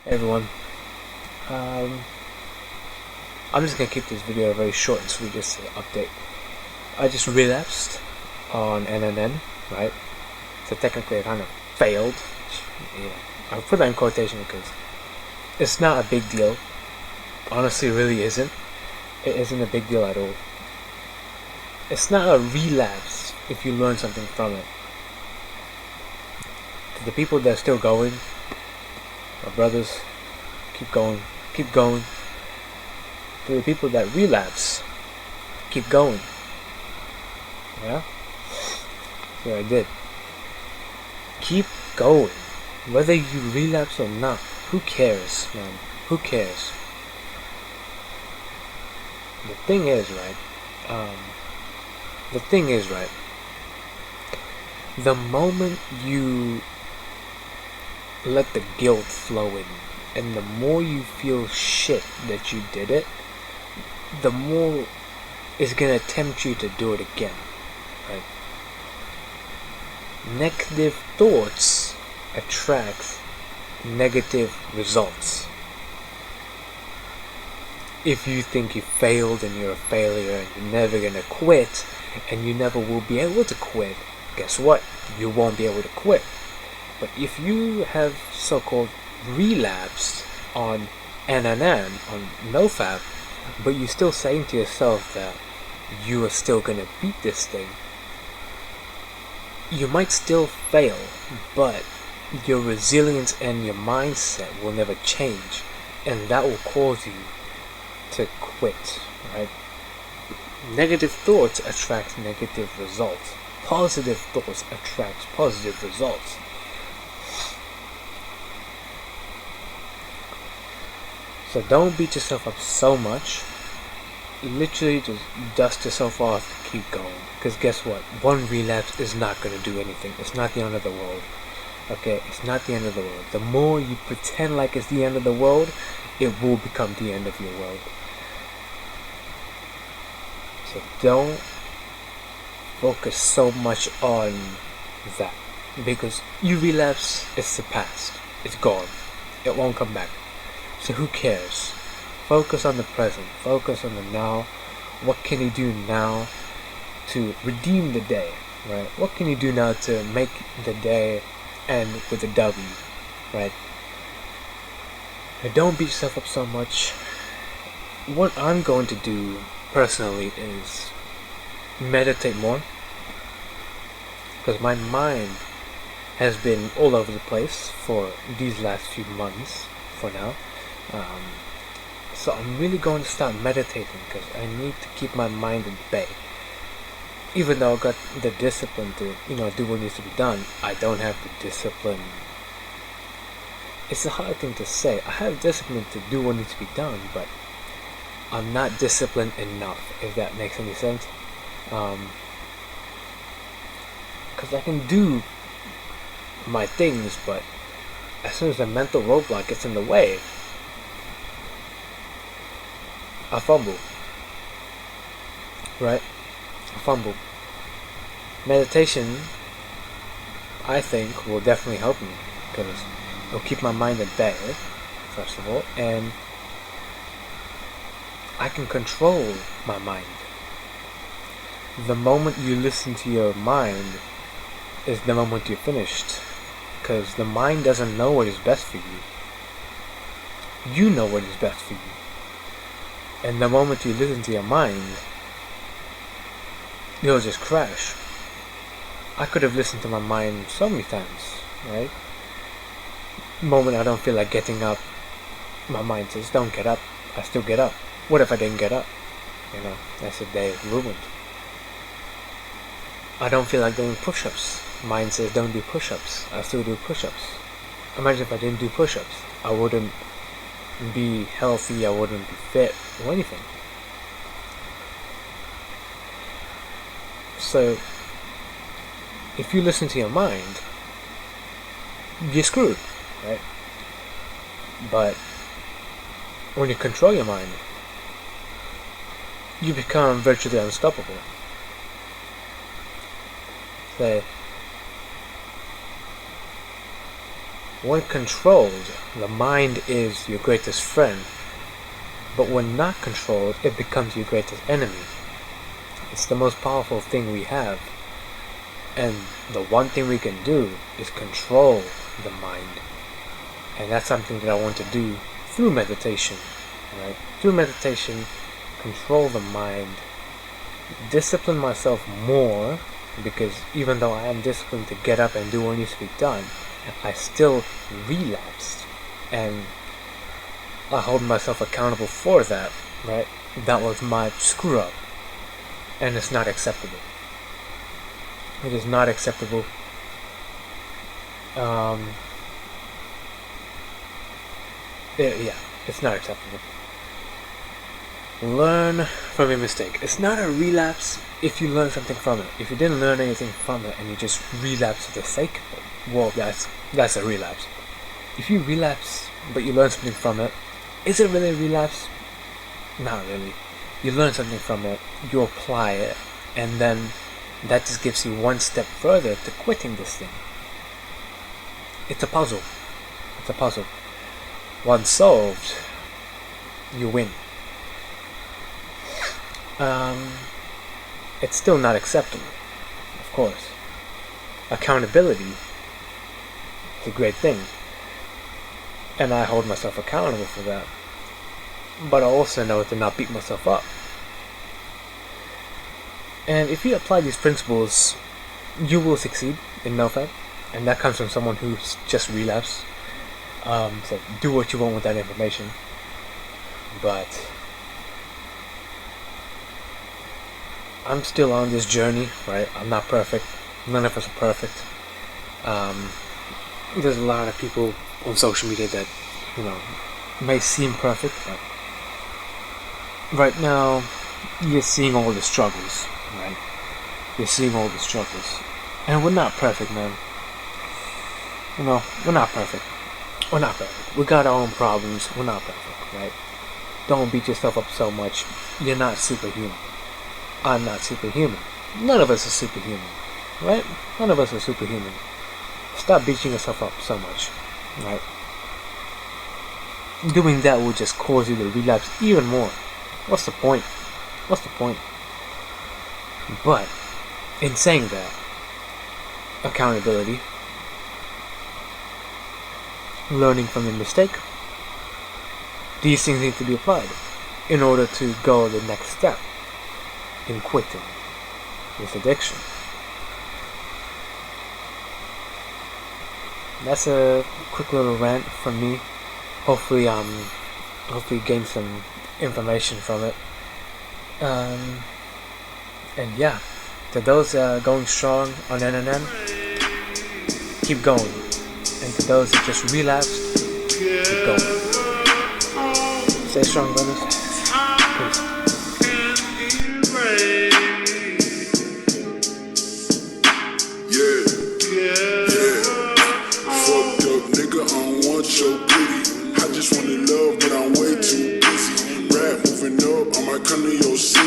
Hey everyone, I'm just gonna keep this video very short and sweet, just to update. I just relapsed on NNN, right? So technically I kind of failed. I put that in quotation because it's not a big deal. Honestly, it really isn't. It isn't a big deal at all. It's not a relapse if you learn something from it. To the people that are still going, my brothers, keep going, keep going. To the people that relapse, keep going. Yeah? So I did. Keep going. Whether you relapse or not, who cares, man? Who cares? The thing is, right? The thing is, right? The moment you let the guilt flow in, and the more you feel shit that you did it, the more it's gonna tempt you to do it again, right? Negative thoughts attract negative results. If you think you failed and you're a failure and you're never gonna quit and you never will be able to quit, guess what? You won't be able to quit. But if you have so-called relapsed on NNN, on NoFap, but you're still saying to yourself that you are still gonna beat this thing, you might still fail, but your resilience and your mindset will never change, and that will cause you to quit, right? Negative thoughts attract negative results. Positive thoughts attract positive results. So don't beat yourself up so much. Literally just dust yourself off and keep going. Because guess what? One relapse is not going to do anything. It's not the end of the world. Okay? It's not the end of the world. The more you pretend like it's the end of the world, it will become the end of your world. So don't focus so much on that. Because you relapse, it's the past. It's gone. It won't come back. So who cares? Focus on the present. Focus on the now. What can you do now to redeem the day, right? What can you do now to make the day end with a W, right? And don't beat yourself up so much. What I'm going to do personally is meditate more, because my mind has been all over the place for these last few months for now. So I'm really going to start meditating because I need to keep my mind at bay. Even though I got the discipline to, do what needs to be done, I don't have the discipline. It's a hard thing to say. I have discipline to do what needs to be done, but I'm not disciplined enough, if that makes any sense. Because I can do my things, but as soon as the mental roadblock gets in the way, I fumble. Right? I fumble. Meditation, I think, will definitely help me, because it'll keep my mind at bay, first of all, and I can control my mind. The moment you listen to your mind is the moment you're finished, because the mind doesn't know what is best for you. You know what is best for you. And the moment you listen to your mind, you'll just crash. I could have listened to my mind so many times, right? The moment I don't feel like getting up, my mind says, don't get up. I still get up. What if I didn't get up? That's a day ruined. I don't feel like doing push-ups. Mind says, don't do push-ups. I still do push-ups. Imagine if I didn't do push-ups. I wouldn't be healthy, I wouldn't be fit, or anything. So, if you listen to your mind, you're screwed, right? But when you control your mind, you become virtually unstoppable. So, When controlled, the mind is your greatest friend, but when not controlled, it becomes your greatest enemy. It's the most powerful thing we have, and the one thing we can do is control the mind. And that's something that I want to do through meditation, right? Through meditation, control the mind, discipline myself more, because even though I am disciplined to get up and do what needs to be done, I still relapsed, and I hold myself accountable for that, right? That was my screw up, and it's not acceptable. It is not acceptable. It's not acceptable. Learn from your mistake. It's not a relapse if you learn something from it. If you didn't learn anything from it and you just relapse for the sake of it, well, that's a relapse. If you relapse but you learn something from it, is it really a relapse? Not really. You learn something from it, you apply it, and then that just gives you one step further to quitting this thing. It's a puzzle. It's a puzzle. Once solved, you win. It's still not acceptable, of course. Accountability is a great thing, and I hold myself accountable for that. But I also know to not beat myself up. And if you apply these principles, you will succeed in no fact, and that comes from someone who's just relapsed. So do what you want with that information, but I'm still on this journey, right? I'm not perfect. None of us are perfect. There's a lot of people on social media that, may seem perfect, but right now you're seeing all the struggles, right? You're seeing all the struggles. And we're not perfect, man. We're not perfect. We're not perfect. We got our own problems. We're not perfect, right? Don't beat yourself up so much. You're not superhuman. I'm not superhuman. None of us are superhuman, right? None of us are superhuman. Stop beating yourself up so much, right? Doing that will just cause you to relapse even more. What's the point? What's the point? But, in saying that, accountability, learning from your mistake, these things need to be applied in order to go the next step in quitting this addiction. That's a quick little rant from me. Hopefully gain some information from it. And yeah, to those going strong on NNN, keep going. And to those that just relapsed, keep going. Stay strong, brothers. Peace. Fucked up nigga, I don't want your pity. I just wanna love, but I'm way too busy. Rap moving up, I might come to your city.